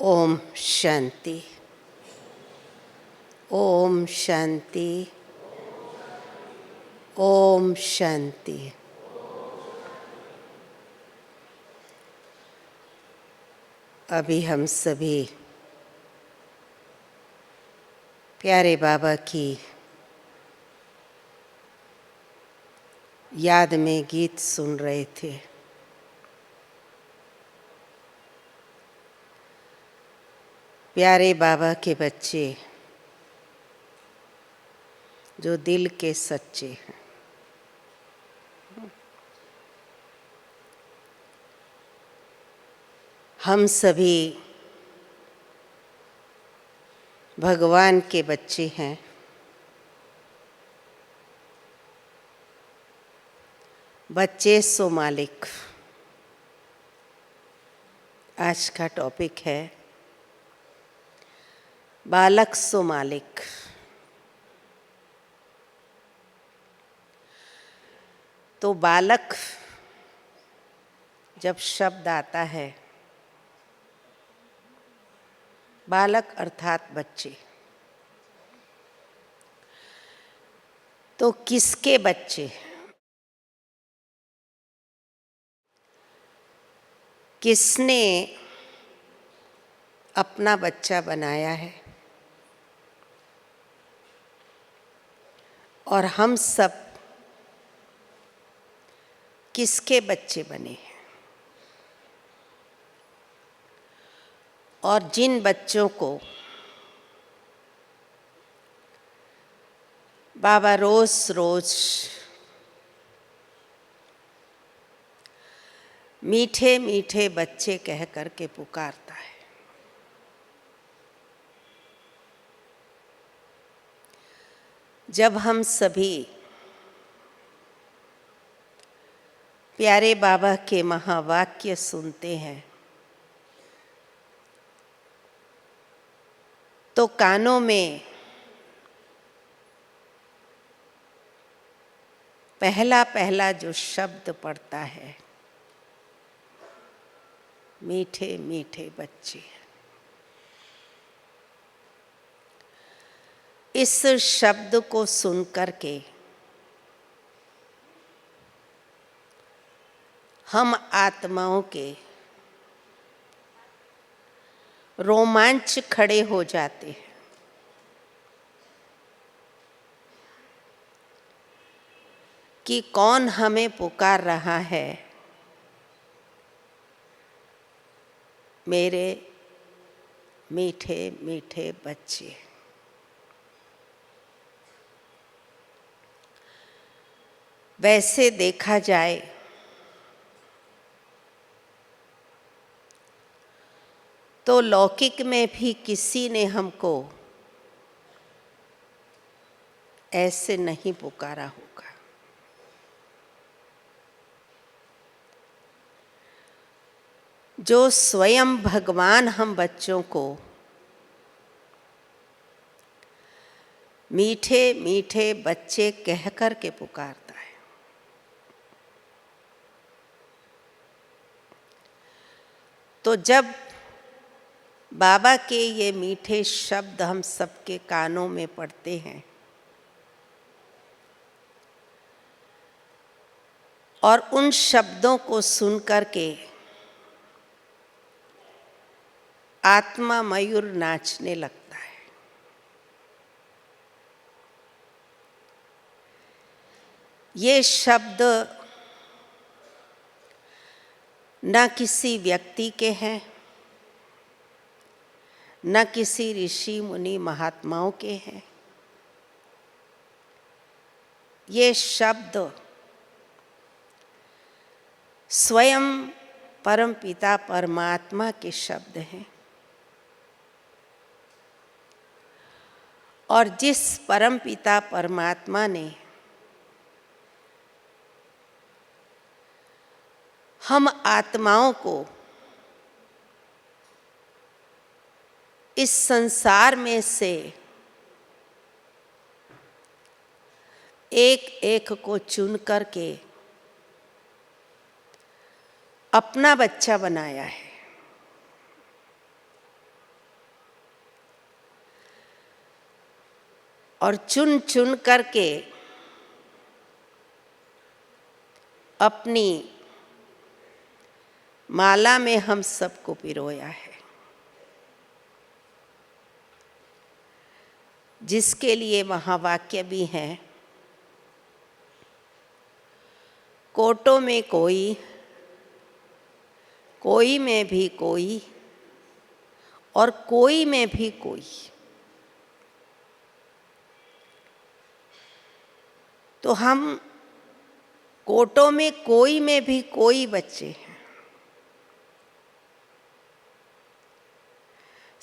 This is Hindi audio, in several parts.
ओम शांति। ओम शांति। ओम शांति। अभी हम सभी प्यारे बाबा की याद में गीत सुन रहे थे। प्यारे बाबा के बच्चे जो दिल के सच्चे हैं, हम सभी भगवान के बच्चे हैं। बच्चे सो मालिक आज का टॉपिक है। बालक सो मालिक। तो बालक जब शब्द आता है, बालक अर्थात बच्चे, तो किसके बच्चे? किसने अपना बच्चा बनाया है? और हम सब किसके बच्चे बने हैं? और जिन बच्चों को बाबा रोज रोज मीठे मीठे बच्चे कह करके पुकारता है, जब हम सभी प्यारे बाबा के महावाक्य सुनते हैं तो कानों में पहला पहला जो शब्द पड़ता है, मीठे मीठे बच्चे। इस शब्द को सुन करके हम आत्माओं के रोमांच खड़े हो जाते हैं। कि कौन हमें पुकार रहा है, मेरे मीठे मीठे बच्चे। वैसे देखा जाए तो लौकिक में भी किसी ने हमको ऐसे नहीं पुकारा होगा। जो स्वयं भगवान हम बच्चों को मीठे मीठे बच्चे कह कर के पुकारता है। तो जब बाबा के ये मीठे शब्द हम सबके कानों में पड़ते हैं और उन शब्दों को सुन कर के आत्मा मयूर नाचने लगता है। ये शब्द न किसी व्यक्ति के हैं, न किसी ऋषि मुनि महात्माओं के हैं। ये शब्द स्वयं परम पिता परमात्मा के शब्द हैं। और जिस परम पिता परमात्मा ने हम आत्माओं को इस संसार में से एक एक को चुन करके अपना बच्चा बनाया है, और चुन चुन करके अपनी माला में हम सबको पिरोया है, जिसके लिए महावाक्य भी है, कोटों में कोई, कोई में भी कोई, और कोई में भी कोई। तो हम कोटों में कोई में भी कोई बच्चे हैं।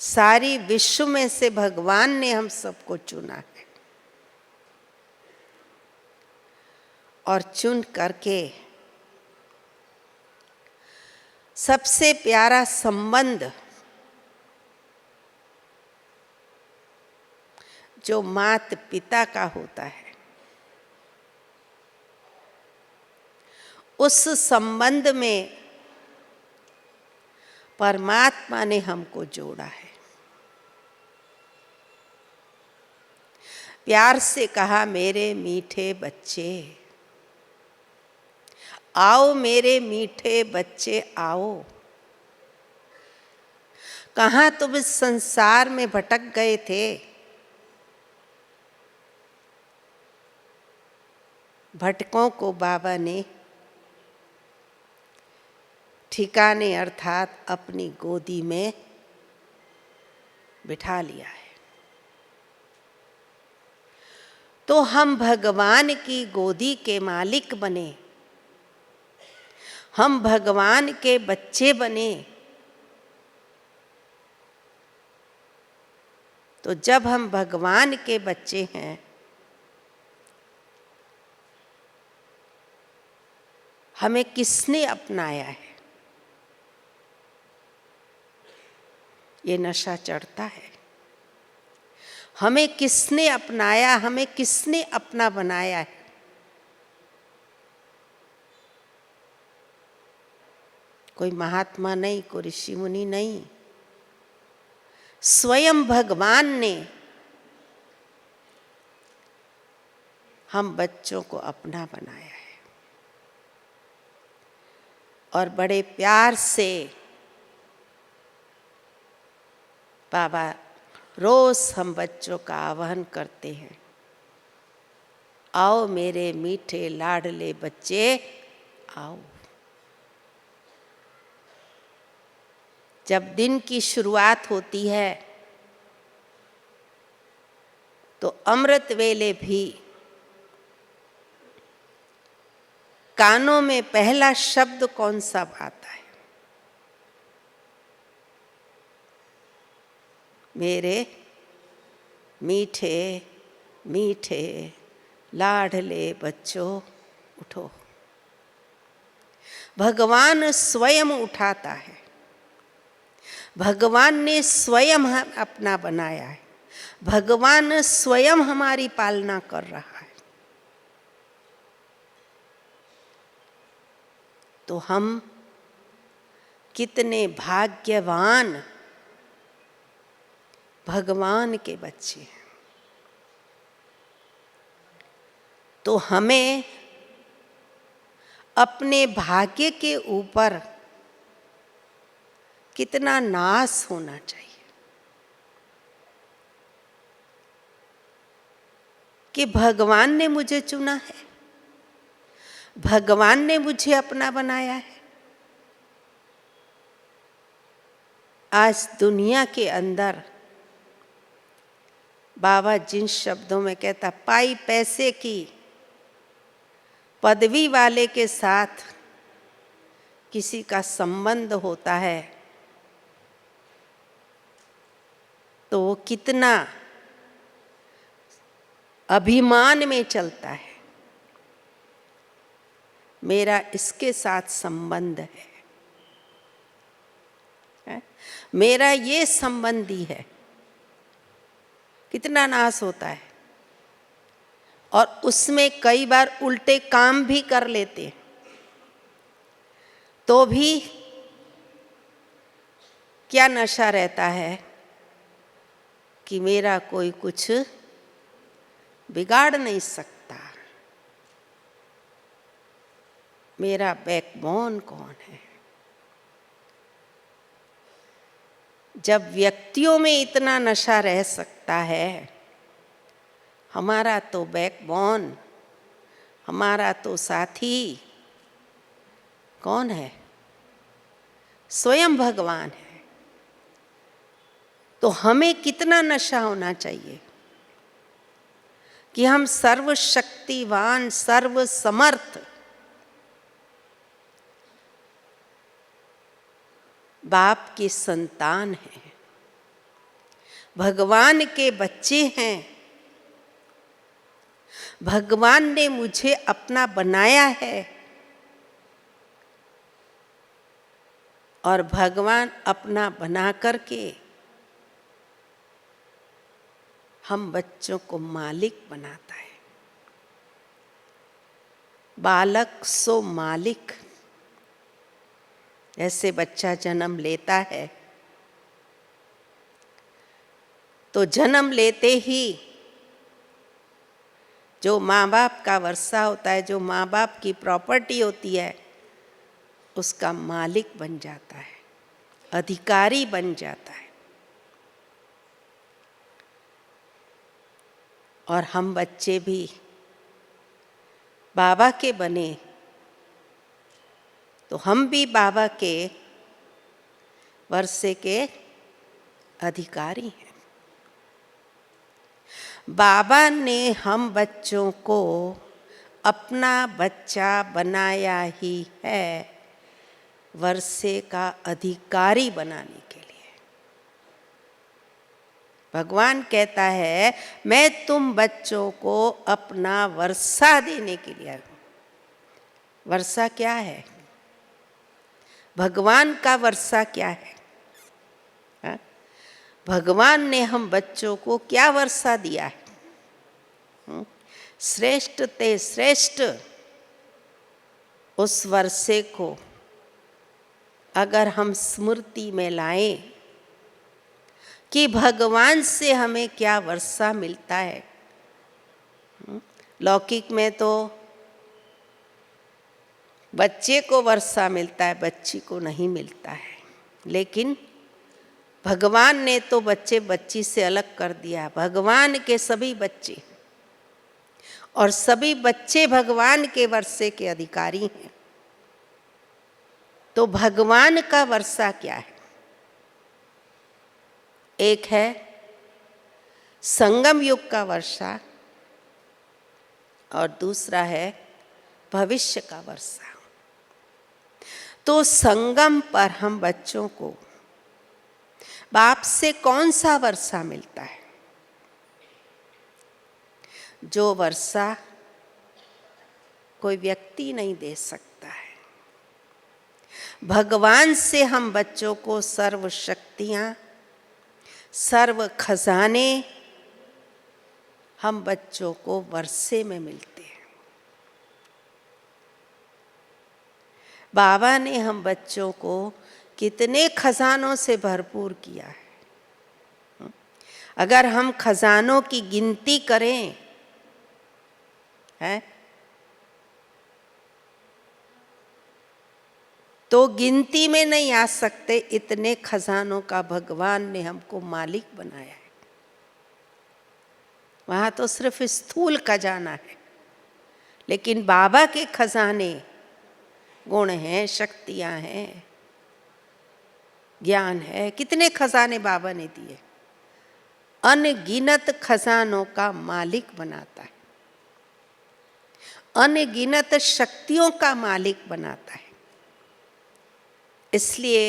सारी विश्व में से भगवान ने हम सबको चुना है, और चुन करके सबसे प्यारा संबंध जो मात पिता का होता है, उस संबंध में परमात्मा ने हमको जोड़ा है। प्यार से कहा, मेरे मीठे बच्चे आओ, मेरे मीठे बच्चे आओ। कहाँ तुम इस संसार में भटक गए थे? भटकों को बाबा ने ठिकाने अर्थात अपनी गोदी में बिठा लिया है। तो हम भगवान की गोदी के मालिक बने, हम भगवान के बच्चे बने। तो जब हम भगवान के बच्चे हैं, हमें किसने अपनाया है? ये नशा चढ़ता है। हमें किसने अपनाया, हमें किसने अपना बनाया है? कोई महात्मा नहीं, कोई ऋषि मुनि नहीं, स्वयं भगवान ने हम बच्चों को अपना बनाया है। और बड़े प्यार से बाबा रोज हम बच्चों का आह्वान करते हैं, आओ मेरे मीठे लाडले बच्चे आओ। जब दिन की शुरुआत होती है तो अमृत वेले भी कानों में पहला शब्द कौन सा आता है? मेरे मीठे मीठे लाडले बच्चों उठो। भगवान स्वयं उठाता है, भगवान ने स्वयं हम अपना बनाया है, भगवान स्वयं हमारी पालना कर रहा है। तो हम कितने भाग्यवान भगवान के बच्चे हैं। तो हमें अपने भाग्य के ऊपर कितना नाज होना चाहिए कि भगवान ने मुझे चुना है, भगवान ने मुझे अपना बनाया है। आज दुनिया के अंदर बाबा जिन शब्दों में कहता, पाई पैसे की पदवी वाले के साथ किसी का संबंध होता है तो वो कितना अभिमान में चलता है, मेरा इसके साथ संबंध है, मेरा ये संबंधी है। कितना नाश होता है। और उसमें कई बार उल्टे काम भी कर लेते हैं, तो भी क्या नशा रहता है कि मेरा कोई कुछ बिगाड़ नहीं सकता। मेरा बैकबोन कौन है? जब व्यक्तियों में इतना नशा रह सकता है, हमारा तो बैकबोन, हमारा तो साथी कौन है? स्वयं भगवान है। तो हमें कितना नशा होना चाहिए कि हम सर्वशक्तिवान, सर्वसमर्थ बाप की संतान हैं, भगवान के बच्चे हैं। भगवान ने मुझे अपना बनाया है और भगवान अपना बना करके हम बच्चों को मालिक बनाता है। बालक सो मालिक। ऐसे बच्चा जन्म लेता है तो जन्म लेते ही जो माँ बाप का वर्षा होता है, जो माँ बाप की प्रॉपर्टी होती है, उसका मालिक बन जाता है, अधिकारी बन जाता है। और हम बच्चे भी बाबा के बने तो हम भी बाबा के वर्षे के अधिकारी हैं। बाबा ने हम बच्चों को अपना बच्चा बनाया ही है वर्षे का अधिकारी बनाने के लिए। भगवान कहता है मैं तुम बच्चों को अपना वर्षा देने के लिए आया हूँ। वर्षा क्या है? भगवान का वर्षा क्या है? हा? भगवान ने हम बच्चों को क्या वर्षा दिया है? श्रेष्ठ ते श्रेष्ठ उस वर्षे को अगर हम स्मृति में लाएं कि भगवान से हमें क्या वर्षा मिलता है। लौकिक में तो बच्चे को वर्षा मिलता है, बच्ची को नहीं मिलता है। लेकिन भगवान ने तो बच्चे बच्ची से अलग कर दिया। भगवान के सभी बच्चे और सभी बच्चे भगवान के वर्षे के अधिकारी हैं। तो भगवान का वर्षा क्या है? एक है संगम युग का वर्षा और दूसरा है भविष्य का वर्षा। तो संगम पर हम बच्चों को बाप से कौन सा वर्षा मिलता है? जो वर्षा कोई व्यक्ति नहीं दे सकता है। भगवान से हम बच्चों को सर्व शक्तियाँ, सर्व खजाने हम बच्चों को वर्षे में मिलते हैं। बाबा ने हम बच्चों को कितने खजानों से भरपूर किया है। अगर हम खजानों की गिनती करें है तो गिनती में नहीं आ सकते। इतने खजानों का भगवान ने हमको मालिक बनाया है। वहाँ तो सिर्फ स्थूल खजाना है, लेकिन बाबा के खजाने गुण हैं, शक्तियाँ हैं, ज्ञान है। कितने खजाने बाबा ने दिए। अनगिनत खजानों का मालिक बनाता है, अनगिनत शक्तियों का मालिक बनाता है। इसलिए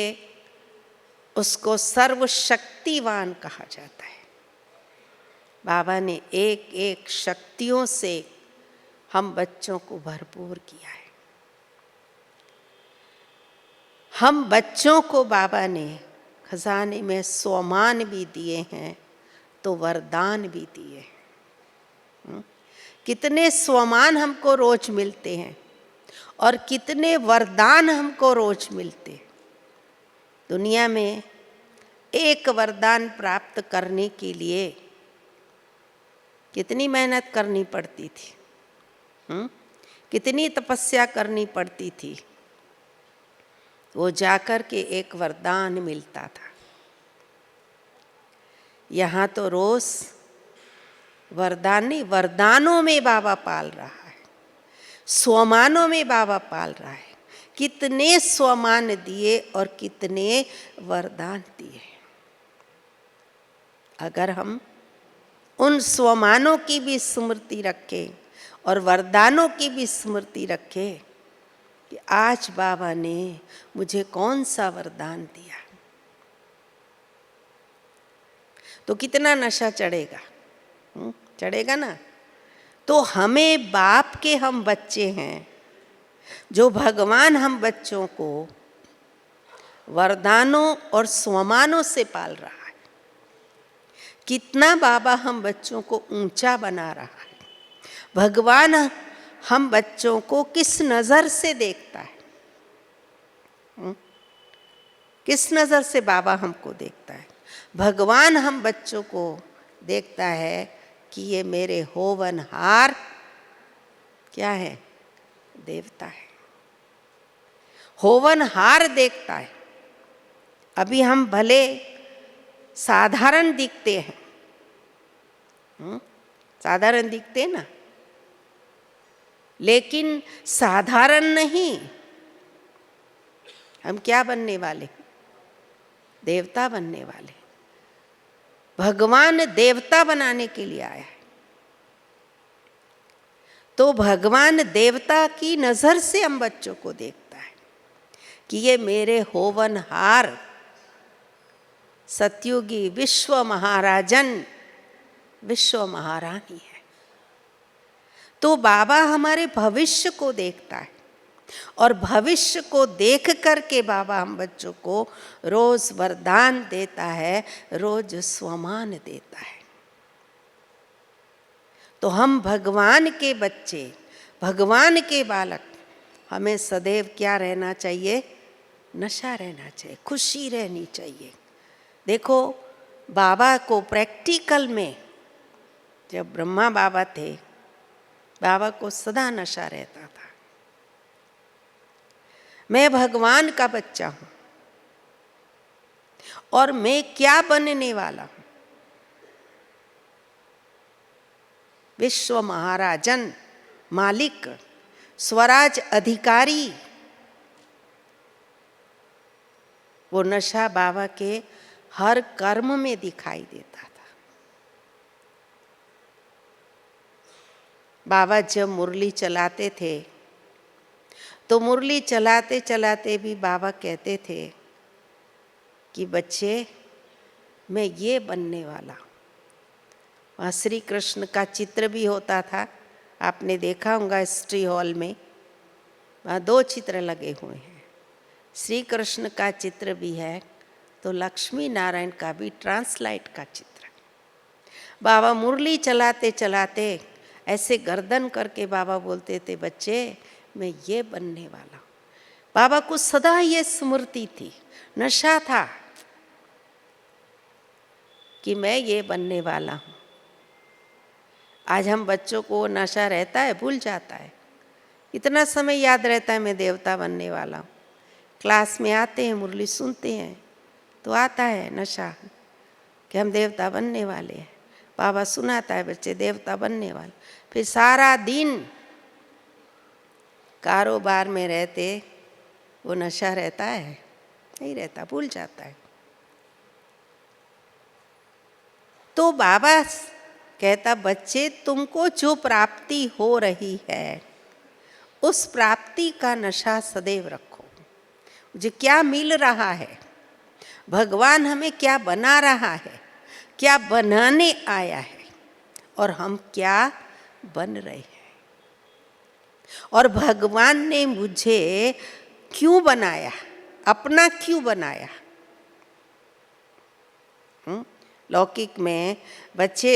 उसको सर्वशक्तिवान कहा जाता है। बाबा ने एक एक शक्तियों से हम बच्चों को भरपूर किया है। हम बच्चों को बाबा ने खजाने में स्वमान भी दिए हैं तो वरदान भी दिए हैं। कितने स्वमान हमको रोज मिलते हैं और कितने वरदान हमको रोज मिलते हैं। दुनिया में एक वरदान प्राप्त करने के लिए कितनी मेहनत करनी पड़ती थी, कितनी तपस्या करनी पड़ती थी, वो जाकर के एक वरदान मिलता था। यहाँ तो रोज वरदान नहीं, वरदानों में बाबा पाल रहा है, स्वमानों में बाबा पाल रहा है। कितने स्वमान दिए और कितने वरदान दिए। अगर हम उन स्वमानों की भी स्मृति रखें और वरदानों की भी स्मृति रखें कि आज बाबा ने मुझे कौन सा वरदान दिया, तो कितना नशा चढ़ेगा, चढ़ेगा ना। तो हमें बाप के हम बच्चे हैं, जो भगवान हम बच्चों को वरदानों और स्वमानों से पाल रहा है। कितना बाबा हम बच्चों को ऊंचा बना रहा है। भगवान हम बच्चों को किस नज़र से देखता है, किस नज़र से बाबा हमको देखता है। भगवान हम बच्चों को देखता है कि ये मेरे होवनहार क्या है, देवता है। होवनहार देखता है। अभी हम भले साधारण दिखते हैं, साधारण दिखते हैं ना, लेकिन साधारण नहीं, हम क्या बनने वाले, देवता बनने वाले। भगवान देवता बनाने के लिए आया है। तो भगवान देवता की नजर से हम बच्चों को देखता है कि ये मेरे होवनहार सतयुगी विश्व महाराजन, विश्व महारानी है। तो बाबा हमारे भविष्य को देखता है और भविष्य को देख करके बाबा हम बच्चों को रोज वरदान देता है, रोज स्वमान देता है। तो हम भगवान के बच्चे, भगवान के बालक, हमें सदैव क्या रहना चाहिए, नशा रहना चाहिए, खुशी रहनी चाहिए। देखो बाबा को प्रैक्टिकल में, जब ब्रह्मा बाबा थे, बाबा को सदा नशा रहता था। मैं भगवान का बच्चा हूं और मैं क्या बनने वाला हूं, विश्व महाराजन, मालिक, स्वराज अधिकारी। वो नशा बाबा के हर कर्म में दिखाई देता था। बाबा जब मुरली चलाते थे तो मुरली चलाते चलाते भी बाबा कहते थे कि बच्चे मैं ये बनने वाला हूँ। वहाँ श्री कृष्ण का चित्र भी होता था, आपने देखा होगा हिस्ट्री हॉल में, वहाँ 2 चित्र लगे हुए हैं। श्री कृष्ण का चित्र भी है तो लक्ष्मी नारायण का भी ट्रांसलाइट का चित्र। बाबा मुरली चलाते चलाते ऐसे गर्दन करके बाबा बोलते थे, बच्चे मैं ये बनने वाला हूँ। बाबा को सदा ये स्मृति थी, नशा था कि मैं ये बनने वाला हूँ। आज हम बच्चों को नशा रहता है, भूल जाता है। इतना समय याद रहता है मैं देवता बनने वाला हूँ। क्लास में आते हैं, मुरली सुनते हैं तो आता है नशा कि हम देवता बनने वाले हैं। बाबा सुनाता है बच्चे देवता बनने वाले, फिर सारा दिन कारोबार में रहते, वो नशा रहता है, नहीं रहता, भूल जाता है। तो बाबा कहता, बच्चे तुमको जो प्राप्ति हो रही है उस प्राप्ति का नशा सदैव रखो। मुझे क्या मिल रहा है, भगवान हमें क्या बना रहा है, क्या बनाने आया है और हम क्या बन रहे हैं, और भगवान ने मुझे क्यों बनाया, अपना क्यों बनाया। लौकिक में बच्चे,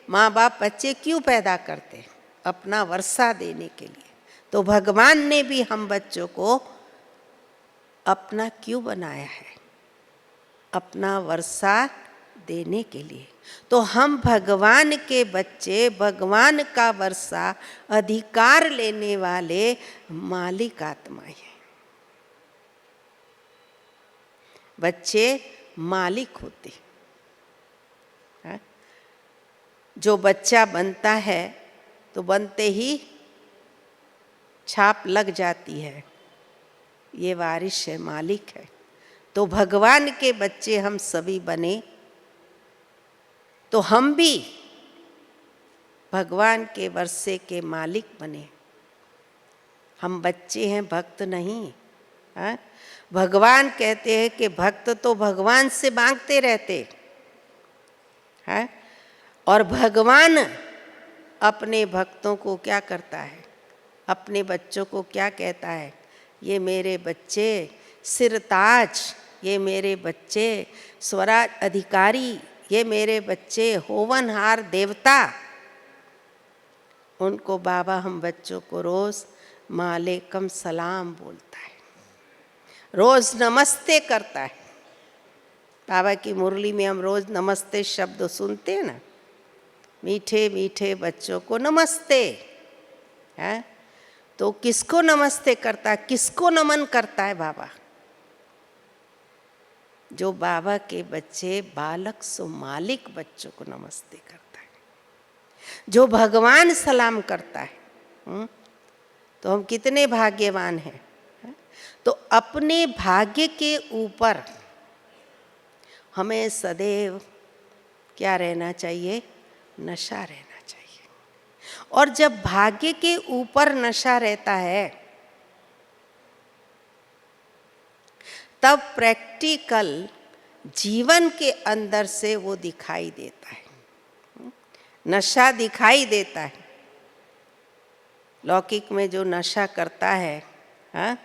माँ बाप बच्चे क्यों पैदा करते, अपना वर्षा देने के लिए। तो भगवान ने भी हम बच्चों को अपना क्यों बनाया है, अपना वर्षा देने के लिए। तो हम भगवान के बच्चे, भगवान का वर्षा अधिकार लेने वाले मालिक आत्माएं हैं। बच्चे मालिक होते हैं। जो बच्चा बनता है तो बनते ही छाप लग जाती है, ये वारिस है, मालिक है। तो भगवान के बच्चे हम सभी बने तो हम भी भगवान के वर्षे के मालिक बने। हम बच्चे हैं, भक्त नहीं। हाँ? भगवान कहते हैं कि भक्त तो भगवान से मांगते रहते हैं, और भगवान अपने भक्तों को क्या करता है, अपने बच्चों को क्या कहता है, ये मेरे बच्चे सिरताज, ये मेरे बच्चे स्वराज अधिकारी, ये मेरे बच्चे होवनहार देवता। उनको बाबा हम बच्चों को रोज मालेकम सलाम बोलता है, रोज नमस्ते करता है। बाबा की मुरली में हम रोज नमस्ते शब्द सुनते हैं ना, मीठे मीठे बच्चों को नमस्ते है। तो किसको नमस्ते करता है, किसको नमन करता है बाबा? जो बाबा के बच्चे बालक सो मालिक बच्चों को नमस्ते करता है, जो भगवान सलाम करता है। तो हम कितने भाग्यवान हैं। तो अपने भाग्य के ऊपर हमें सदैव क्या रहना चाहिए, नशा रहना चाहिए। और जब भाग्य के ऊपर नशा रहता है तब प्रैक्टिकल जीवन के अंदर से वो दिखाई देता है, नशा दिखाई देता है। लौकिक में जो नशा करता है, हाँ,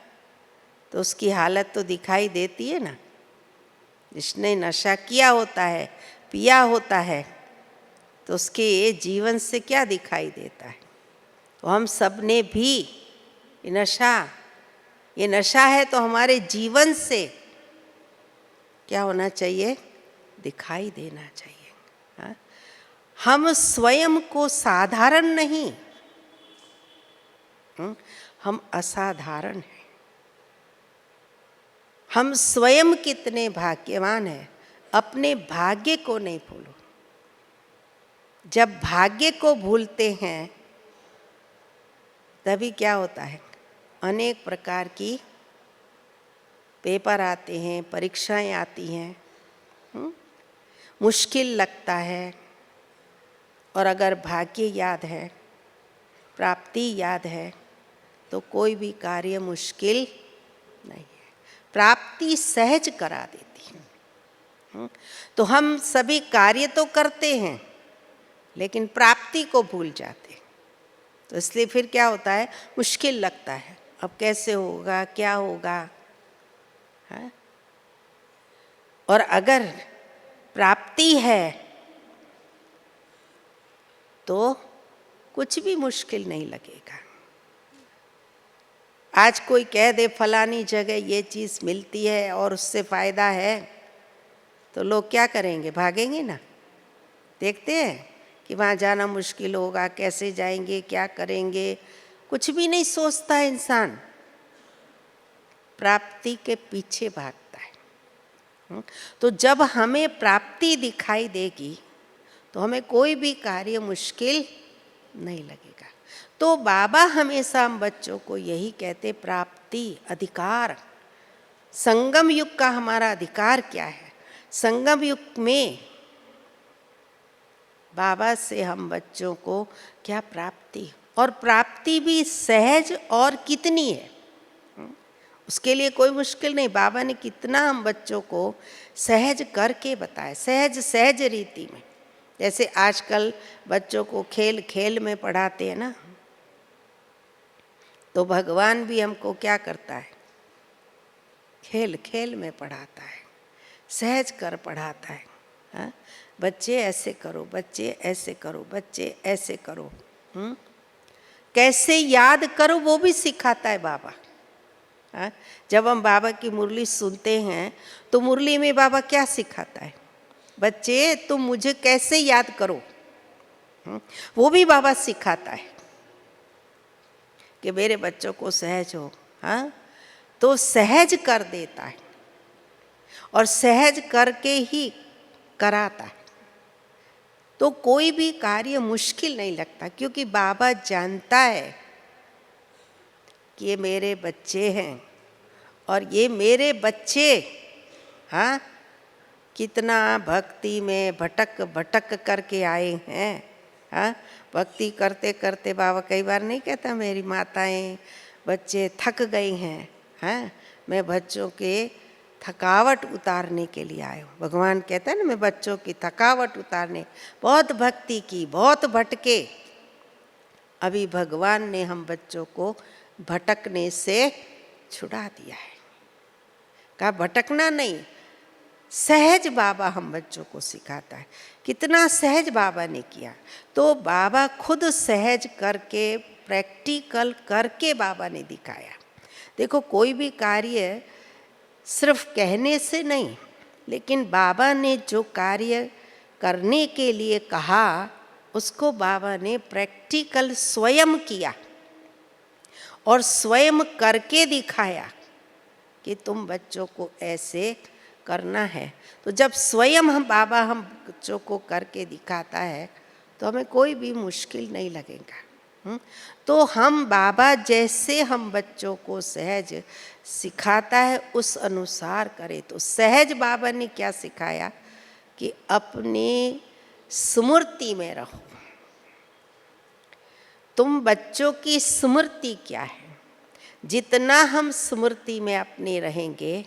तो उसकी हालत तो दिखाई देती है ना। जिसने नशा किया होता है, पिया होता है, तो उसके जीवन से क्या दिखाई देता है। तो हम सब ने भी ये नशा है तो हमारे जीवन से क्या होना चाहिए, दिखाई देना चाहिए। हाँ? हम स्वयं को साधारण नहीं, हम असाधारण हैं। हम स्वयं कितने भाग्यवान हैं, अपने भाग्य को नहीं भूलो। जब भाग्य को भूलते हैं तभी क्या होता है, अनेक प्रकार की पेपर आते हैं, परीक्षाएं आती हैं, मुश्किल लगता है। और अगर भाग्य याद है, प्राप्ति याद है, तो कोई भी कार्य मुश्किल नहीं है, प्राप्ति सहज करा देती है। तो हम सभी कार्य तो करते हैं लेकिन प्राप्ति को भूल जाते हैं। तो इसलिए फिर क्या होता है, मुश्किल लगता है, अब कैसे होगा, क्या होगा। है? और अगर प्राप्ति है तो कुछ भी मुश्किल नहीं लगेगा। आज कोई कह दे फलानी जगह ये चीज़ मिलती है और उससे फ़ायदा है, तो लोग क्या करेंगे, भागेंगे ना। देखते हैं कि वहाँ जाना मुश्किल होगा, कैसे जाएंगे, क्या करेंगे, कुछ भी नहीं सोचता है इंसान, प्राप्ति के पीछे भागता है। तो जब हमें प्राप्ति दिखाई देगी तो हमें कोई भी कार्य मुश्किल नहीं लगेगा। तो बाबा हमेशा हम बच्चों को यही कहते, प्राप्ति, अधिकार। संगम युग का हमारा अधिकार क्या है? संगम युग में बाबा से हम बच्चों को क्या प्राप्ति, और प्राप्ति भी सहज और कितनी है, उसके लिए कोई मुश्किल नहीं। बाबा ने कितना हम बच्चों को सहज करके बताया, सहज सहज रीति में। जैसे आजकल बच्चों को खेल खेल में पढ़ाते हैं ना, तो भगवान भी हमको क्या करता है, खेल खेल में पढ़ाता है, सहज कर पढ़ाता है। हाँ? बच्चे ऐसे करो, बच्चे ऐसे करो, बच्चे ऐसे करो, कैसे याद करो वो भी सिखाता है बाबा। हाँ? जब हम बाबा की मुरली सुनते हैं तो मुरली में बाबा क्या सिखाता है, बच्चे तुम मुझे कैसे याद करो, वो भी बाबा सिखाता है कि मेरे बच्चों को सहज हो। हाँ, तो सहज कर देता है और सहज करके ही कराता है। तो कोई भी कार्य मुश्किल नहीं लगता, क्योंकि बाबा जानता है कि ये मेरे बच्चे हैं और ये मेरे बच्चे हाँ कितना भक्ति में भटक भटक करके आए हैं। हाँ, भक्ति करते करते बाबा कई बार नहीं कहता मेरी माताएं बच्चे थक गई हैं। हाँ, मैं बच्चों के थकावट उतारने के लिए आया हूँ। भगवान कहते हैं ना, मैं बच्चों की थकावट उतारने, बहुत भक्ति की, बहुत भटके, अभी भगवान ने हम बच्चों को भटकने से छुड़ा दिया है। कहा भटकना नहीं, सहज बाबा हम बच्चों को सिखाता है। कितना सहज बाबा ने किया, तो बाबा खुद सहज करके प्रैक्टिकल करके बाबा ने दिखाया। देखो कोई भी कार्य सिर्फ कहने से नहीं, लेकिन बाबा ने जो कार्य करने के लिए कहा उसको बाबा ने प्रैक्टिकल स्वयं किया और स्वयं करके दिखाया कि तुम बच्चों को ऐसे करना है। तो जब स्वयं हम बाबा हम बच्चों को करके दिखाता है तो हमें कोई भी मुश्किल नहीं लगेगा। तो हम बाबा जैसे हम बच्चों को सहज सिखाता है उस अनुसार करें। तो सहज बाबा ने क्या सिखाया कि अपनी स्मृति में रहो। तुम बच्चों की स्मृति क्या है, जितना हम स्मृति में अपने रहेंगे,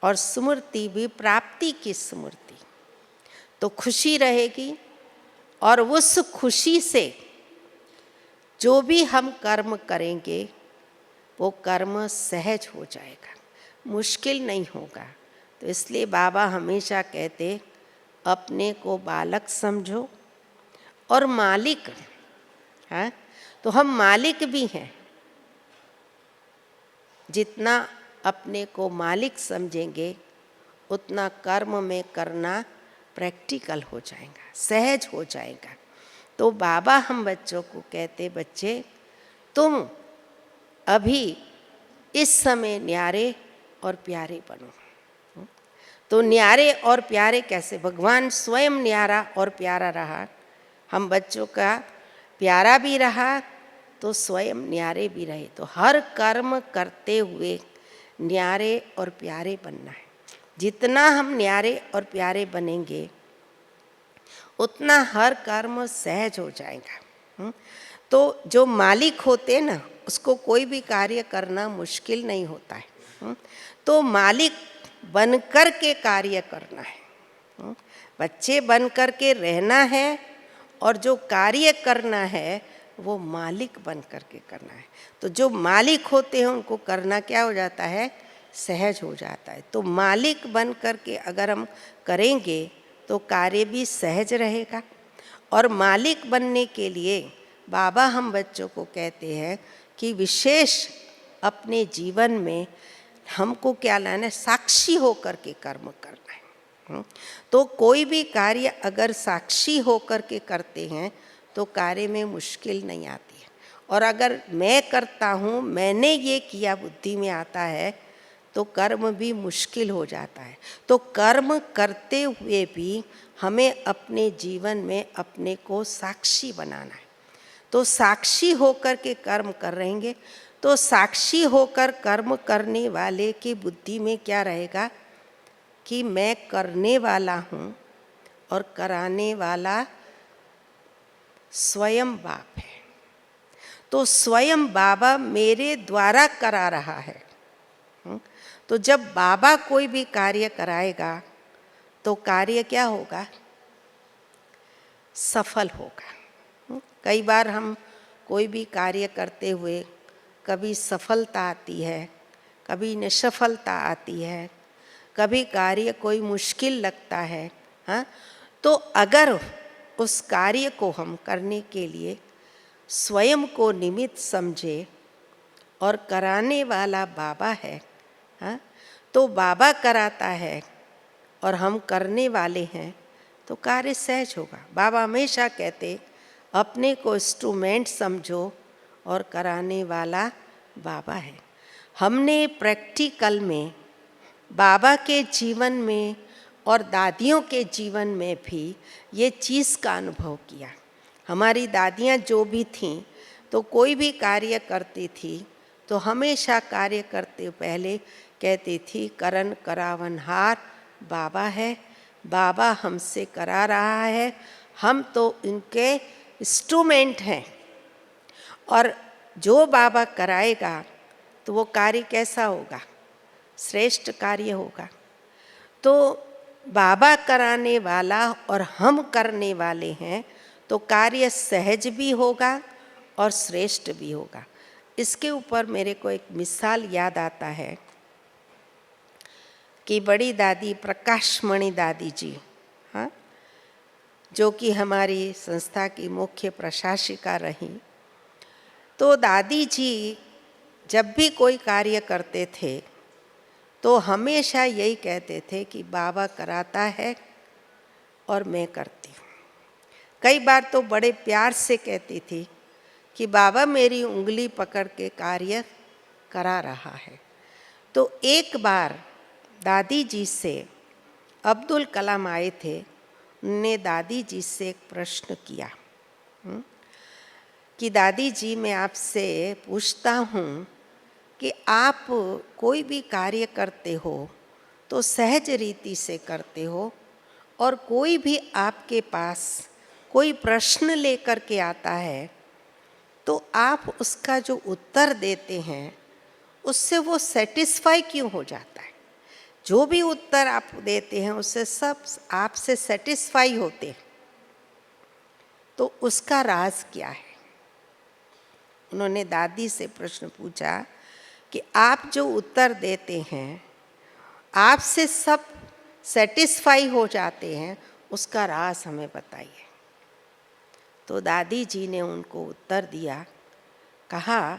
और स्मृति भी प्राप्ति की स्मृति, तो खुशी रहेगी और उस खुशी से जो भी हम कर्म करेंगे वो कर्म सहज हो जाएगा, मुश्किल नहीं होगा। तो इसलिए बाबा हमेशा कहते अपने को बालक समझो और मालिक। हाँ, तो हम मालिक भी हैं। जितना अपने को मालिक समझेंगे उतना कर्म में करना प्रैक्टिकल हो जाएगा, सहज हो जाएगा। तो बाबा हम बच्चों को कहते बच्चे तुम अभी इस समय न्यारे और प्यारे बनो। तो न्यारे और प्यारे कैसे? भगवान स्वयं न्यारा और प्यारा रहा, हम बच्चों का प्यारा भी रहा तो स्वयं न्यारे भी रहे। तो हर कर्म करते हुए न्यारे और प्यारे बनना है। जितना हम न्यारे और प्यारे बनेंगे उतना हर कर्म सहज हो जाएगा। तो जो मालिक होते हैं ना, उसको कोई भी कार्य करना मुश्किल नहीं होता है। तो मालिक बन कर के कार्य करना है, बच्चे बन कर के रहना है, और जो कार्य करना है वो मालिक बन कर के करना है। तो जो मालिक होते हैं उनको करना क्या हो जाता है? सहज हो जाता है। तो मालिक बन कर के अगर हम करेंगे तो कार्य भी सहज रहेगा। और मालिक बनने के लिए बाबा हम बच्चों को कहते हैं कि विशेष अपने जीवन में हमको क्या लाना है? साक्षी होकर के कर्म करना है। तो कोई भी कार्य अगर साक्षी होकर के करते हैं तो कार्य में मुश्किल नहीं आती है। और अगर मैं करता हूँ, मैंने ये किया, बुद्धि में आता है, तो कर्म भी मुश्किल हो जाता है। तो कर्म करते हुए भी हमें अपने जीवन में अपने को साक्षी बनाना है। तो साक्षी होकर के कर्म कर रहेंगे तो साक्षी होकर कर्म करने वाले की बुद्धि में क्या रहेगा कि मैं करने वाला हूँ और कराने वाला स्वयं बाप है। तो स्वयं बाबा मेरे द्वारा करा रहा है। तो जब बाबा कोई भी कार्य कराएगा तो कार्य क्या होगा? सफल होगा। कई बार हम कोई भी कार्य करते हुए कभी सफलता आती है, कभी निसफलता आती है, कभी कार्य कोई मुश्किल लगता है। हाँ, तो अगर उस कार्य को हम करने के लिए स्वयं को निमित्त समझे और कराने वाला बाबा है, हाँ, तो बाबा कराता है और हम करने वाले हैं तो कार्य सहज होगा। बाबा हमेशा कहते अपने को इंस्ट्रूमेंट समझो और कराने वाला बाबा है। हमने प्रैक्टिकल में बाबा के जीवन में और दादियों के जीवन में भी ये चीज़ का अनुभव किया। हमारी दादियाँ जो भी थीं तो कोई भी कार्य करती थी तो हमेशा कार्य करते पहले कहती थी करन करावनहार बाबा है, बाबा हमसे करा रहा है, हम तो इनके इंस्ट्रूमेंट हैं और जो बाबा कराएगा तो वो कार्य कैसा होगा, श्रेष्ठ कार्य होगा। तो बाबा कराने वाला और हम करने वाले हैं तो कार्य सहज भी होगा और श्रेष्ठ भी होगा। इसके ऊपर मेरे को एक मिसाल याद आता है कि बड़ी दादी प्रकाशमणि दादी जी, हाँ, जो कि हमारी संस्था की मुख्य प्रशासिका रही, तो दादी जी जब भी कोई कार्य करते थे तो हमेशा यही कहते थे कि बाबा कराता है और मैं करती हूँ। कई बार तो बड़े प्यार से कहती थी कि बाबा मेरी उंगली पकड़ के कार्य करा रहा है। तो एक बार दादी जी से अब्दुल कलाम आए थे, उन्होंने दादी जी से एक प्रश्न किया कि दादी जी मैं आपसे पूछता हूँ कि आप कोई भी कार्य करते हो तो सहज रीति से करते हो और कोई भी आपके पास कोई प्रश्न लेकर के आता है तो आप उसका जो उत्तर देते हैं उससे वो सेटिस्फाई क्यों हो जाता है? जो भी उत्तर आप देते हैं उससे सब आपसे सेटिस्फाई होते हैं, तो उसका राज क्या है? उन्होंने दादी से प्रश्न पूछा कि आप जो उत्तर देते हैं आपसे सब सेटिस्फाई हो जाते हैं, उसका राज हमें बताइए। तो दादी जी ने उनको उत्तर दिया, कहा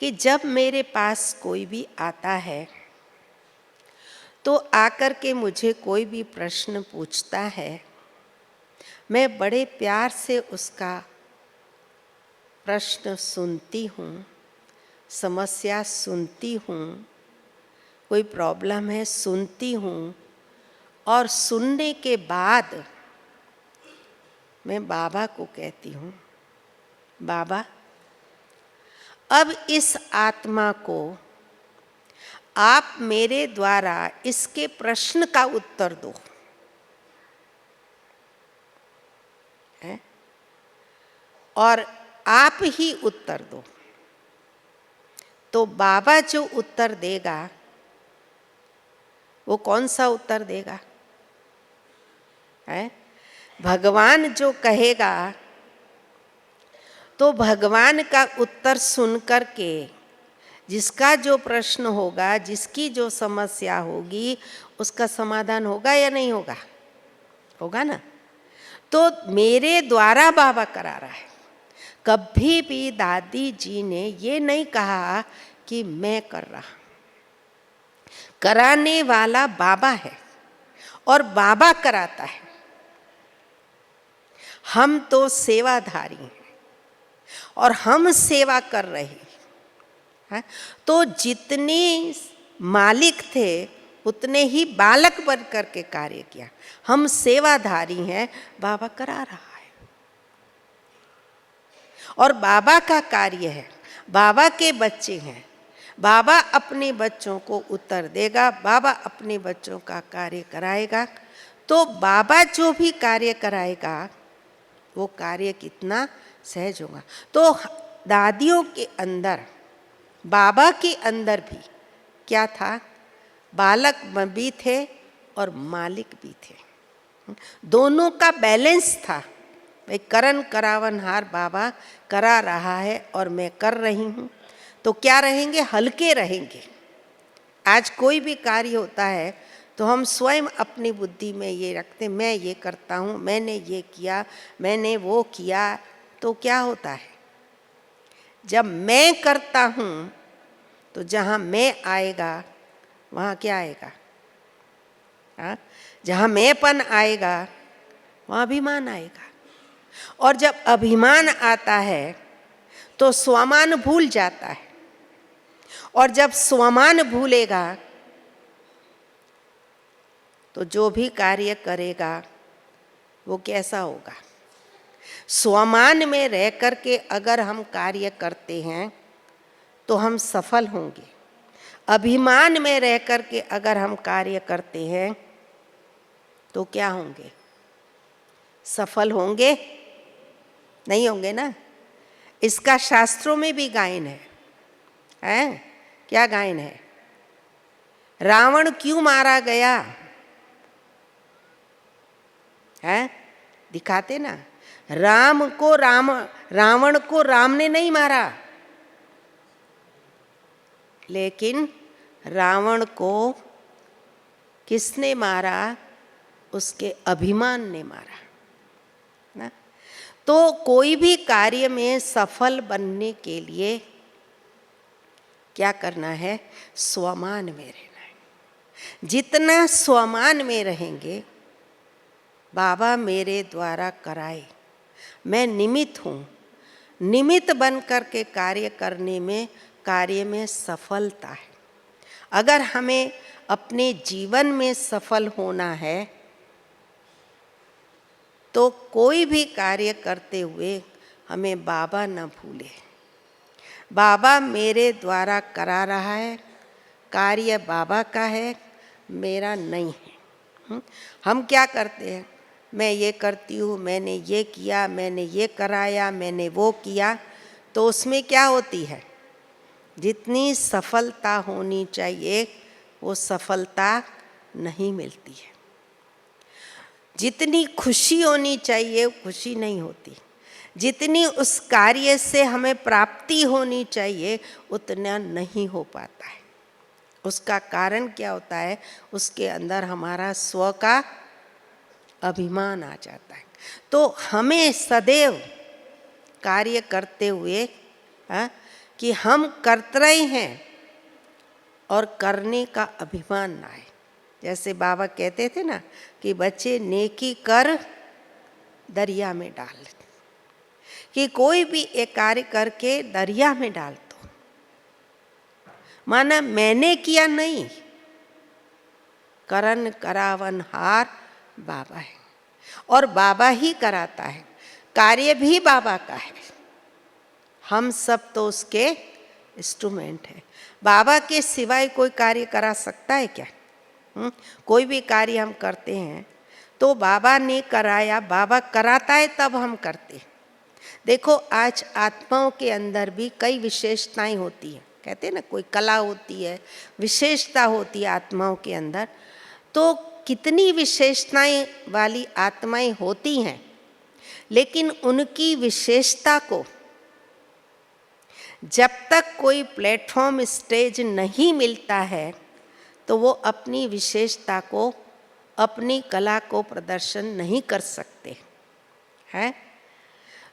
कि जब मेरे पास कोई भी आता है तो आकर के मुझे कोई भी प्रश्न पूछता है, मैं बड़े प्यार से उसका प्रश्न सुनती हूँ, समस्या सुनती हूँ, कोई प्रॉब्लम है सुनती हूँ और सुनने के बाद मैं बाबा को कहती हूँ, बाबा अब इस आत्मा को आप मेरे द्वारा इसके प्रश्न का उत्तर दो। है? और आप ही उत्तर दो। तो बाबा जो उत्तर देगा वो कौन सा उत्तर देगा? है? भगवान जो कहेगा तो भगवान का उत्तर सुनकर के जिसका जो प्रश्न होगा, जिसकी जो समस्या होगी, उसका समाधान होगा या नहीं होगा? होगा ना। तो मेरे द्वारा बाबा करा रहा है। कभी भी दादी जी ने ये नहीं कहा कि मैं कर रहा, कराने वाला बाबा है और बाबा कराता है। हम तो सेवाधारी हैं और हम सेवा कर रहे हैं। तो जितने मालिक थे उतने ही बालक बन करके कार्य किया। हम सेवाधारी हैं, बाबा करा रहा है और बाबा का कार्य है, बाबा के बच्चे हैं, बाबा अपने बच्चों को उत्तर देगा, बाबा अपने बच्चों का कार्य कराएगा। तो बाबा जो भी कार्य कराएगा वो कार्य कितना सहज होगा। तो दादियों के अंदर, बाबा के अंदर भी क्या था? बालक भी थे और मालिक भी थे। दोनों का बैलेंस था। भाई करन करावनहार बाबा करा रहा है और मैं कर रही हूँ, तो क्या रहेंगे? हल्के रहेंगे। आज कोई भी कार्य होता है तो हम स्वयं अपनी बुद्धि में ये रखते, मैं ये करता हूँ, मैंने ये किया, मैंने वो किया, तो क्या होता है? जब मैं करता हूँ तो जहाँ मैं आएगा वहाँ क्या आएगा? हाँ, जहाँ मैंपन आएगा वहाँ अभिमान आएगा, और जब अभिमान आता है तो स्वमान भूल जाता है, और जब स्वमान भूलेगा तो जो भी कार्य करेगा वो कैसा होगा। स्वमान में रह कर के अगर हम कार्य करते हैं तो हम सफल होंगे, अभिमान में रह कर के अगर हम कार्य करते हैं तो क्या होंगे, सफल होंगे नहीं होंगे ना। इसका शास्त्रों में भी गायन है? क्या गायन है? रावण क्यों मारा गया है, दिखाते ना। रावण को राम ने नहीं मारा, लेकिन रावण को किसने मारा? उसके अभिमान ने मारा ना। तो कोई भी कार्य में सफल बनने के लिए क्या करना है? स्वमान में रहना है। जितना स्वमान में रहेंगे, बाबा मेरे द्वारा कराए, मैं निमित्त हूँ, निमित्त बन कर के कार्य में सफलता है। अगर हमें अपने जीवन में सफल होना है तो कोई भी कार्य करते हुए हमें बाबा न भूले। बाबा मेरे द्वारा करा रहा है, कार्य बाबा का है, मेरा नहीं है। हम क्या करते हैं? मैं ये करती हूँ, मैंने ये किया, मैंने ये कराया, मैंने वो किया, तो उसमें क्या होती है? जितनी सफलता होनी चाहिए वो सफलता नहीं मिलती है। जितनी खुशी होनी चाहिए खुशी नहीं होती, जितनी उस कार्य से हमें प्राप्ति होनी चाहिए उतना नहीं हो पाता है। उसका कारण क्या होता है? उसके अंदर हमारा स्व का अभिमान आ जाता है। तो हमें सदैव कार्य करते हुए कि हम कर्तव्य हैं और करने का अभिमान ना आए। जैसे बाबा कहते थे ना कि बच्चे नेकी कर दरिया में डाल, कि कोई भी एक कार्य करके दरिया में डाल दो, माना मैंने किया नहीं, करन करावन हार बाबा है और बाबा ही कराता है, कार्य भी बाबा का है, हम सब तो उसके इंस्ट्रूमेंट है। बाबा के सिवाय कोई कार्य करा सकता है क्या? कोई भी कार्य हम करते हैं तो बाबा ने कराया, बाबा कराता है तब हम करते। देखो आज आत्माओं के अंदर भी कई विशेषताएं होती हैं, कहते हैं ना कोई कला होती है, विशेषता होती है आत्माओं के अंदर। तो कितनी विशेषताएं वाली आत्माएं होती हैं, लेकिन उनकी विशेषता को जब तक कोई प्लेटफॉर्म स्टेज नहीं मिलता है तो वो अपनी विशेषता को, अपनी कला को प्रदर्शन नहीं कर सकते हैं।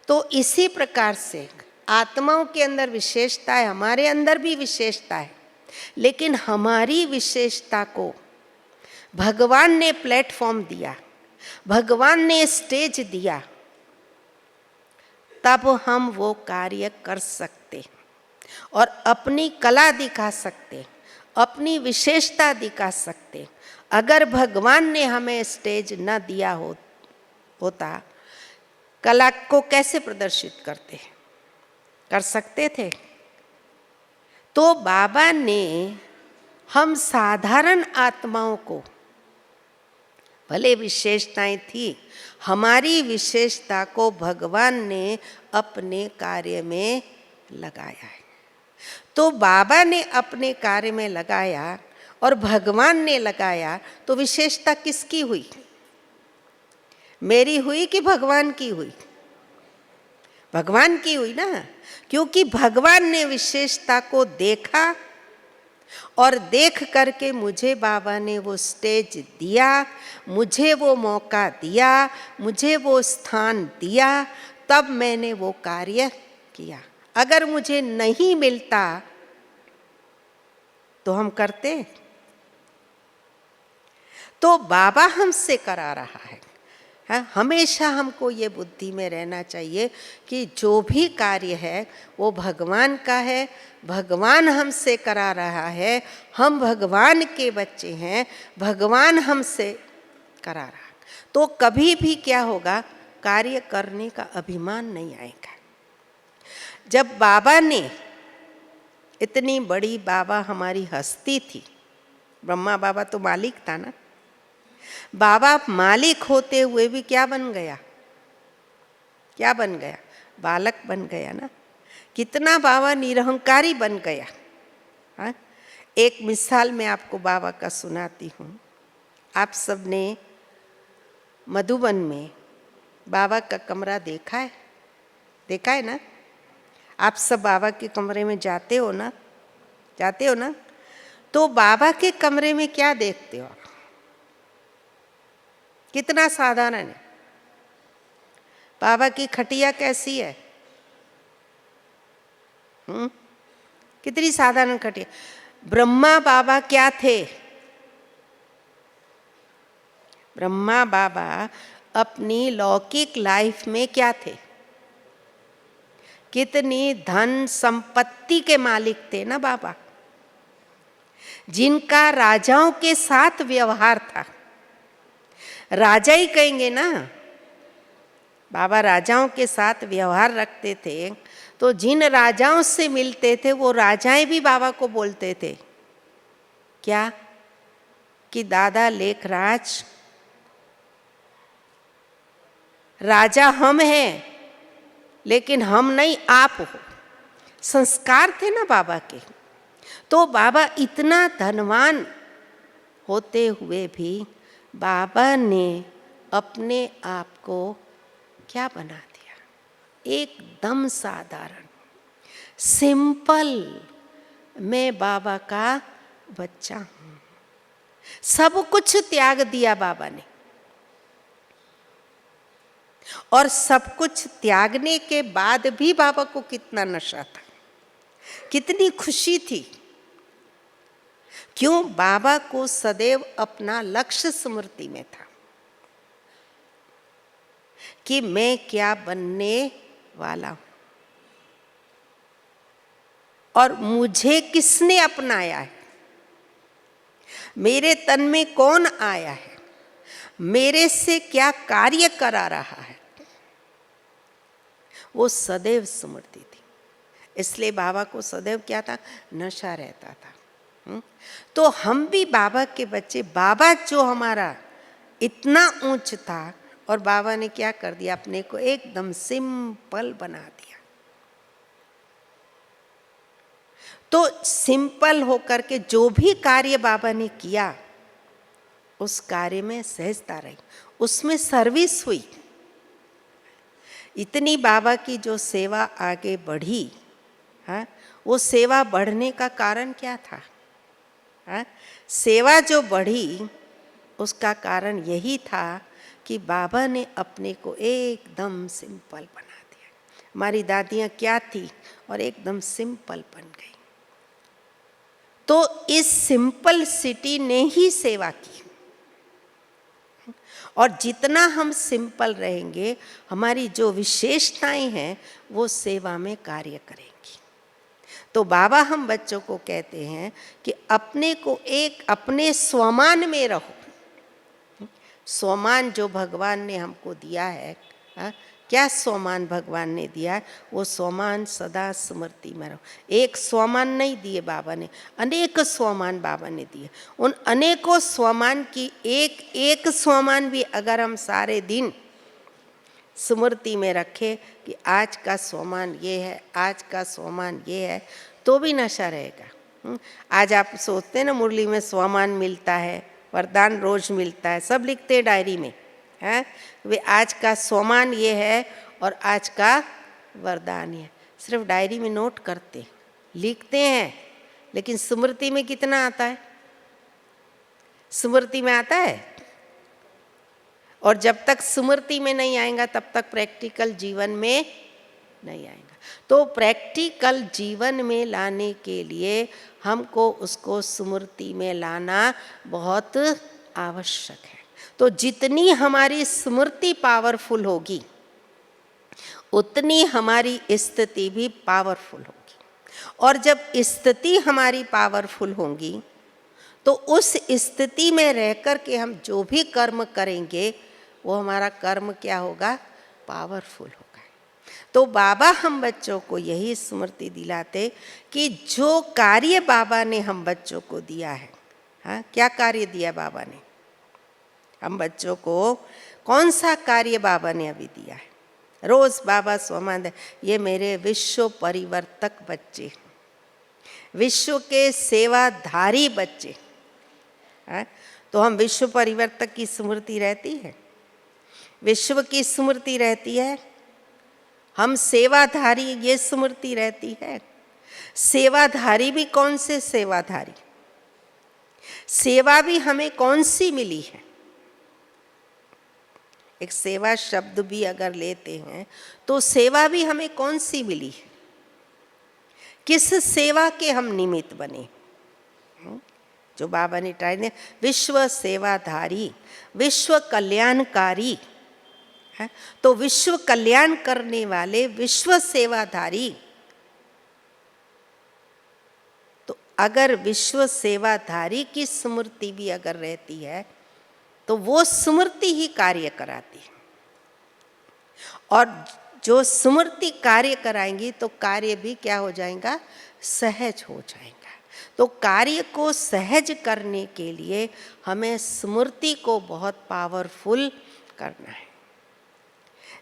तो इसी प्रकार से आत्माओं के अंदर विशेषता है, हमारे अंदर भी विशेषता है, लेकिन हमारी विशेषता को भगवान ने प्लेटफॉर्म दिया, भगवान ने स्टेज दिया, तब हम वो कार्य कर सकते और अपनी कला दिखा सकते, अपनी विशेषता दिखा सकते। अगर भगवान ने हमें स्टेज न दिया होता, कला को कैसे प्रदर्शित कर सकते थे? तो बाबा ने हम साधारण आत्माओं को, भले विशेषताएं थी, हमारी विशेषता को भगवान ने अपने कार्य में लगाया है। तो बाबा ने अपने कार्य में लगाया और भगवान ने लगाया, तो विशेषता किसकी हुई? मेरी हुई कि भगवान की हुई? भगवान की हुई ना, क्योंकि भगवान ने विशेषता को देखा और देख करके मुझे बाबा ने वो स्टेज दिया, मुझे वो मौका दिया, मुझे वो स्थान दिया, तब मैंने वो कार्य किया। अगर मुझे नहीं मिलता तो हम करते? तो बाबा हमसे करा रहा है। हमेशा हमको ये बुद्धि में रहना चाहिए कि जो भी कार्य है वो भगवान का है, भगवान हमसे करा रहा है, हम भगवान के बच्चे हैं, भगवान हमसे करा रहा है। तो कभी भी क्या होगा, कार्य करने का अभिमान नहीं आएगा। जब बाबा ने, इतनी बड़ी बाबा हमारी हस्ती थी, ब्रह्मा बाबा तो मालिक था ना, बाबा मालिक होते हुए भी क्या बन गया, क्या बन गया, बालक बन गया ना। कितना बाबा निरहंकारी बन गया। हाँ, एक मिसाल मैं आपको बाबा का सुनाती हूँ। आप सबने मधुबन में बाबा का कमरा देखा है, देखा है ना? आप सब बाबा के कमरे में जाते हो ना, जाते हो ना? तो बाबा के कमरे में क्या देखते हो? कितना साधारण है। बाबा की खटिया कैसी है? कितनी साधारण खटिया। ब्रह्मा बाबा क्या थे? ब्रह्मा बाबा अपनी लौकिक लाइफ में क्या थे? कितनी धन संपत्ति के मालिक थे ना बाबा, जिनका राजाओं के साथ व्यवहार था। राजा ही कहेंगे ना, बाबा राजाओं के साथ व्यवहार रखते थे। तो जिन राजाओं से मिलते थे वो राजाएं भी बाबा को बोलते थे क्या, कि दादा लेखराज, राजा हम हैं लेकिन हम नहीं, आप हो। संस्कार थे ना बाबा के। तो बाबा इतना धनवान होते हुए भी बाबा ने अपने आप को क्या बना दिया, एकदम साधारण, सिंपल। मैं बाबा का बच्चा हूँ। सब कुछ त्याग दिया बाबा ने, और सब कुछ त्यागने के बाद भी बाबा को कितना नशा था, कितनी खुशी थी। क्यों? बाबा को सदैव अपना लक्ष्य स्मृति में था कि मैं क्या बनने वाला हूं और मुझे किसने अपनाया है, मेरे तन में कौन आया है, मेरे से क्या कार्य करा रहा है, वो सदैव स्मृति थी। इसलिए बाबा को सदैव क्या था, नशा रहता था। तो हम भी बाबा के बच्चे, बाबा जो हमारा इतना ऊंच था, और बाबा ने क्या कर दिया, अपने को एकदम सिंपल बना दिया। तो सिंपल होकर के जो भी कार्य बाबा ने किया, उस कार्य में सहजता रही, उसमें सर्विस हुई। इतनी बाबा की जो सेवा आगे बढ़ी, हाँ, वो सेवा बढ़ने का कारण क्या था? हाँ, सेवा जो बढ़ी उसका कारण यही था कि बाबा ने अपने को एकदम सिंपल बना दिया। हमारी दादियाँ क्या थी, और एकदम सिंपल बन गई। तो इस सिंपल सिटी ने ही सेवा की, और जितना हम सिंपल रहेंगे, हमारी जो विशेषताएं हैं वो सेवा में कार्य करेंगी। तो बाबा हम बच्चों को कहते हैं कि अपने को एक अपने स्वमान में रहो। स्वमान जो भगवान ने हमको दिया है, क्या स्वमान भगवान ने दिया है, वो स्वमान सदा स्मृति में रहो। एक स्वमान नहीं दिए बाबा ने, अनेक स्वमान बाबा ने दिए। उन अनेकों स्वमान की एक एक स्वमान भी अगर हम सारे दिन स्मृति में रखें कि आज का स्वमान ये है, आज का स्वमान ये है, तो भी नशा रहेगा। आज आप सोचते हैं ना, मुरली में स्वमान मिलता है, वरदान रोज मिलता है, सब लिखते हैं डायरी में, हैं वे आज का स्वमान ये है और आज का वरदान ये। सिर्फ डायरी में नोट करते, लिखते हैं, लेकिन स्मृति में कितना आता है? स्मृति में आता है? और जब तक स्मृति में नहीं आएगा तब तक प्रैक्टिकल जीवन में नहीं आएगा। तो प्रैक्टिकल जीवन में लाने के लिए हमको उसको स्मृति में लाना बहुत आवश्यक है। तो जितनी हमारी स्मृति पावरफुल होगी उतनी हमारी स्थिति भी पावरफुल होगी। और जब स्थिति हमारी पावरफुल होगी तो उस स्थिति में रह कर के हम जो भी कर्म करेंगे वो हमारा कर्म क्या होगा? पावरफुल होगा। तो बाबा हम बच्चों को यही स्मृति दिलाते कि जो कार्य बाबा ने हम बच्चों को दिया है, हाँ, क्या कार्य दिया बाबा ने हम बच्चों को? कौन सा कार्य बाबा ने अभी दिया है? रोज बाबा स्वमान, ये मेरे विश्व परिवर्तक बच्चे, विश्व के सेवाधारी बच्चे, हाँ? तो हम विश्व परिवर्तक की स्मृति रहती है, विश्व की स्मृति रहती है, हम सेवाधारी ये स्मृति रहती है। सेवाधारी भी कौन से सेवाधारी? सेवा भी हमें कौन सी मिली है? एक सेवा शब्द भी अगर लेते हैं तो सेवा भी हमें कौन सी मिली है? किस सेवा के हम निमित्त बने? जो बाबा ने ट्राई ने विश्व सेवाधारी, विश्व कल्याणकारी है। तो विश्व कल्याण करने वाले, विश्व सेवाधारी, तो अगर विश्व सेवाधारी की स्मृति भी अगर रहती है तो वो स्मृति ही कार्य कराती है। और जो स्मृति कार्य कराएंगी तो कार्य भी क्या हो जाएगा? सहज हो जाएगा। तो कार्य को सहज करने के लिए हमें स्मृति को बहुत पावरफुल करना है।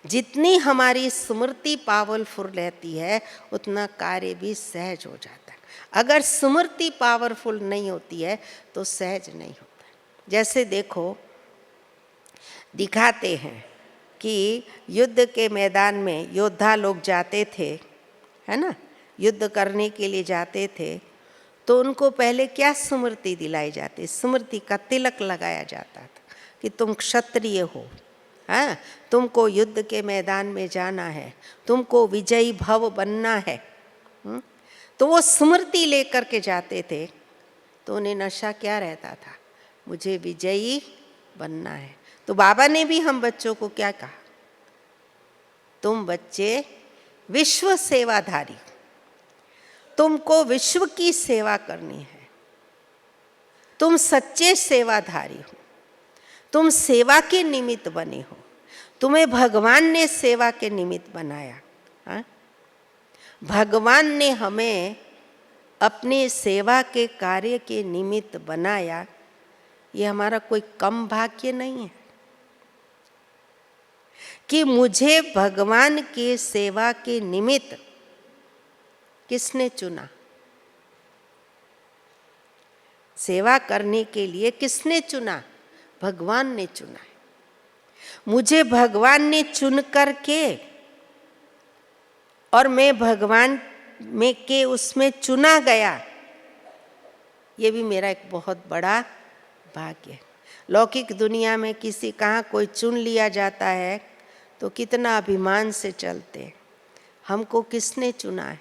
जितनी हमारी स्मृति पावरफुल रहती है उतना कार्य भी सहज हो जाता है। अगर स्मृति पावरफुल नहीं होती है तो सहज नहीं होता। जैसे देखो, दिखाते हैं कि युद्ध के मैदान में योद्धा लोग जाते थे, है ना, युद्ध करने के लिए जाते थे, तो उनको पहले क्या स्मृति दिलाई जाती? स्मृति का तिलक लगाया जाता था कि तुम क्षत्रिय हो, हाँ, तुमको युद्ध के मैदान में जाना है, तुमको विजयी भव बनना है। तो वो स्मृति लेकर के जाते थे। तो उन्हें नशा क्या रहता था? मुझे विजयी बनना है। तो बाबा ने भी हम बच्चों को क्या कहा? तुम बच्चे विश्व सेवाधारी, तुमको विश्व की सेवा करनी है, तुम सच्चे सेवाधारी हो, तुम सेवा के निमित्त बने हो, तुम्हें भगवान ने सेवा के निमित्त बनाया। हाँ? भगवान ने हमें अपनी सेवा के कार्य के निमित्त बनाया। ये हमारा कोई कम भाग्य नहीं है कि मुझे भगवान के सेवा के निमित्त किसने चुना? सेवा करने के लिए किसने चुना? भगवान ने चुना है। मुझे भगवान ने चुन करके और मैं भगवान में के उसमें चुना गया, ये भी मेरा एक बहुत बड़ा भाग्य है। लौकिक दुनिया में किसी कहाँ कोई चुन लिया जाता है तो कितना अभिमान से चलते। हमको किसने चुना है?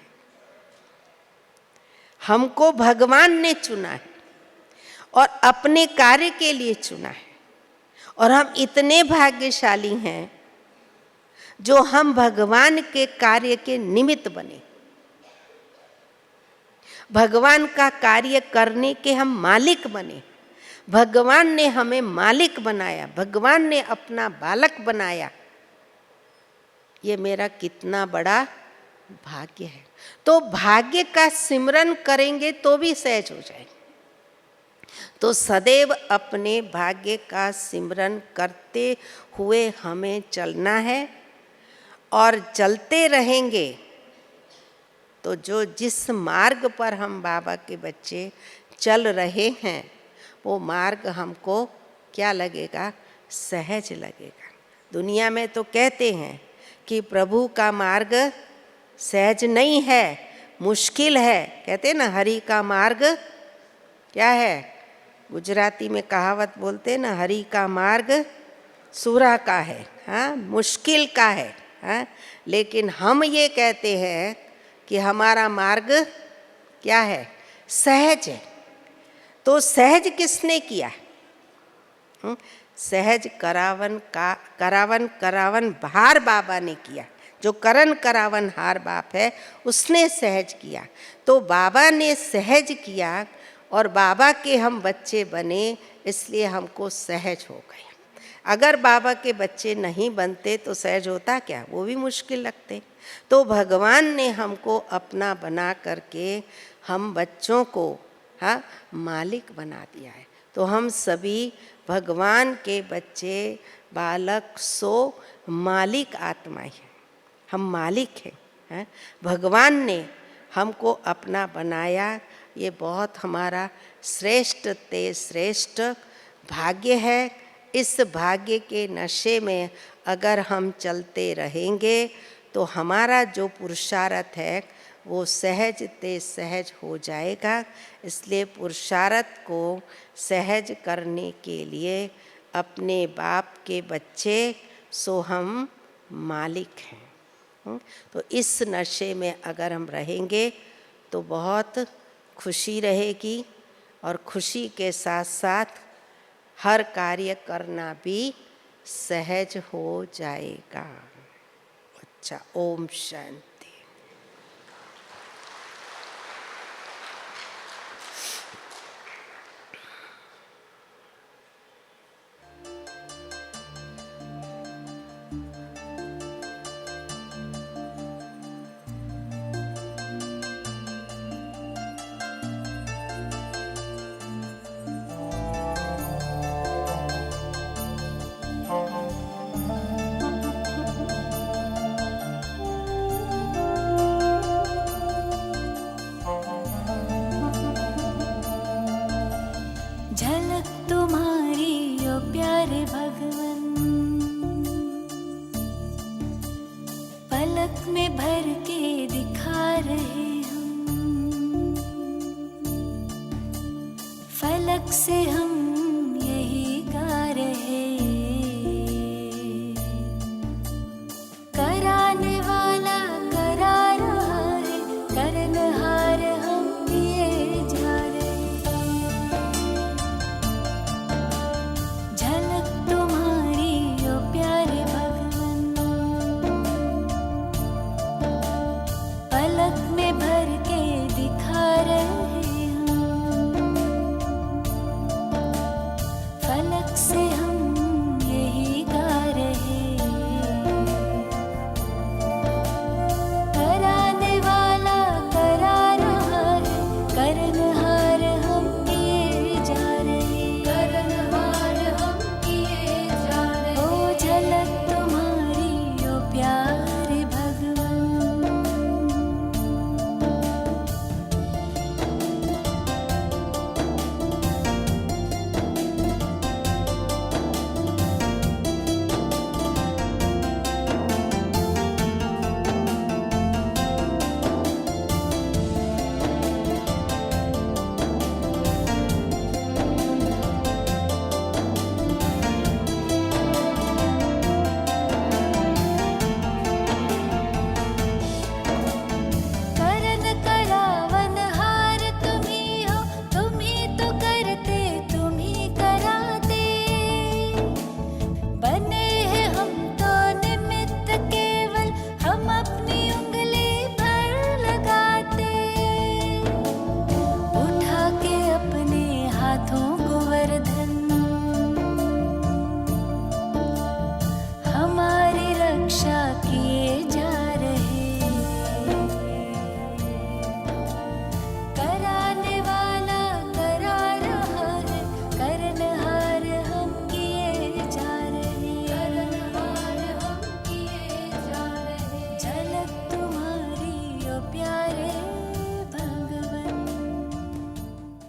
हमको भगवान ने चुना है और अपने कार्य के लिए चुना है। और हम इतने भाग्यशाली हैं जो हम भगवान के कार्य के निमित्त बने, भगवान का कार्य करने के हम मालिक बने। भगवान ने हमें मालिक बनाया, भगवान ने अपना बालक बनाया। ये मेरा कितना बड़ा भाग्य है। तो भाग्य का सिमरन करेंगे तो भी सहज हो जाएगा। तो सदैव अपने भाग्य का सिमरन करते हुए हमें चलना है और चलते रहेंगे तो जो जिस मार्ग पर हम बाबा के बच्चे चल रहे हैं वो मार्ग हमको क्या लगेगा? सहज लगेगा। दुनिया में तो कहते हैं कि प्रभु का मार्ग सहज नहीं है, मुश्किल है। कहते हैं ना, हरि का मार्ग क्या है? गुजराती में कहावत बोलते हैं ना, हरि का मार्ग सूरा का है, हाँ, मुश्किल का है, हाँ। लेकिन हम ये कहते हैं कि हमारा मार्ग क्या है? सहज है। तो सहज किसने किया? सहज करावन का करावन करावन भार बाबा ने किया। जो करन करावन हार बाप है उसने सहज किया। तो बाबा ने सहज किया और बाबा के हम बच्चे बने, इसलिए हमको सहज हो गया। अगर बाबा के बच्चे नहीं बनते तो सहज होता क्या, वो भी मुश्किल लगते। तो भगवान ने हमको अपना बना करके हम बच्चों को मालिक बना दिया है। तो हम सभी भगवान के बच्चे, बालक, सो मालिक आत्मा हैं। हम मालिक हैं। भगवान ने हमको अपना बनाया। ये बहुत हमारा श्रेष्ठ ते श्रेष्ठ भाग्य है। इस भाग्य के नशे में अगर हम चलते रहेंगे तो हमारा जो पुरुषार्थ है वो सहज ते सहज हो जाएगा। इसलिए पुरुषार्थ को सहज करने के लिए अपने बाप के बच्चे, सो हम मालिक हैं। तो इस नशे में अगर हम रहेंगे तो बहुत खुशी रहेगी और खुशी के साथ साथ हर कार्य करना भी सहज हो जाएगा। अच्छा, ओम शांति। झलक तुम्हारी ओ प्यारे भगवन, पलक में भर के दिखा रहे हम, फलक से हम